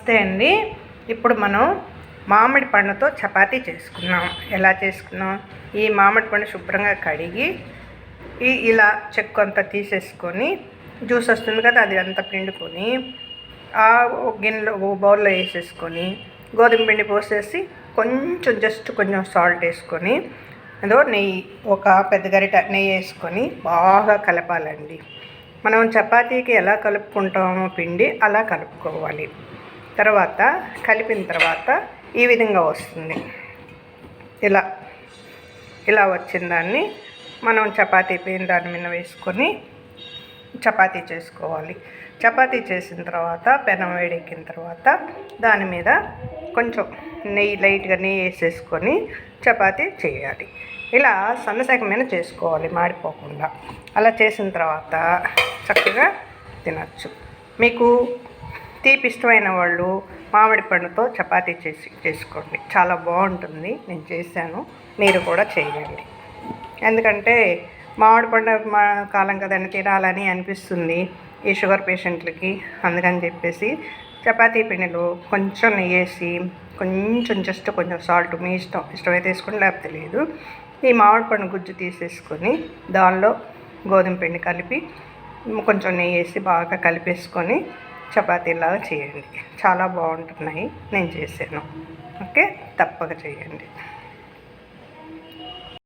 నమస్తే అండి. ఇప్పుడు మనం మామిడి పండుతో చపాతీ చేసుకున్నాం. ఎలా చేసుకున్నాం? ఈ మామిడి పండు శుభ్రంగా కడిగి ఇలా చెక్కు అంతా తీసేసుకొని జ్యూస్ వస్తుంది కదా, అది అంతా పిండుకొని ఆ గిన్నెలో బౌల్లో వేసేసుకొని గోధుమ పిండి పోసేసి కొంచెం సాల్ట్ వేసుకొని నెయ్యి ఒక పెద్ద గరిట నెయ్యి వేసుకొని బాగా కలపాలండి. మనం చపాతీకి ఎలా కలుపుకుంటామో పిండి అలా కలుపుకోవాలి. తర్వాత కలిపిన తర్వాత ఈ విధంగా వస్తుంది. ఇలా వచ్చిన దాన్ని మనం చపాతీ పిండి దాని మీద వేసుకొని చపాతీ చేసుకోవాలి. చపాతీ చేసిన తర్వాత పెనం వేడెక్కిన తర్వాత దాని మీద కొంచెం లైట్గా నెయ్యి వేసేసుకొని చపాతీ చేయాలి. ఇలా సన్నసెక మీద చేసుకోవాలి, మాడిపోకుండా. అలా చేసిన తర్వాత చక్కగా తినచ్చు. మీకు తీపి ఇష్టమైన వాళ్ళు మామిడి పండుతో చపాతీ చేసుకోండి, చాలా బాగుంటుంది. నేను చేశాను, మీరు కూడా చేయండి. ఎందుకంటే మామిడి పండు కాలం కదండి, తినాలని అనిపిస్తుంది ఈ షుగర్ పేషెంట్లకి. అందుకని చెప్పేసి చపాతీ పిండిలో కొంచెం నెయ్యి వేసి కొంచెం సాల్ట్ మీ ఇష్టమైతే వేసుకొని, లేకపోతే లేదు. ఈ మామిడి పండు గుజ్జు తీసేసుకొని దానిలో గోధుమ పిండి కలిపి కొంచెం నెయ్యి వేసి బాగా కలిపేసుకొని చపాతీలాగా చేయండి. చాలా బాగుంటున్నాయి, నేను చేశాను. ఓకే, తప్పక చేయండి.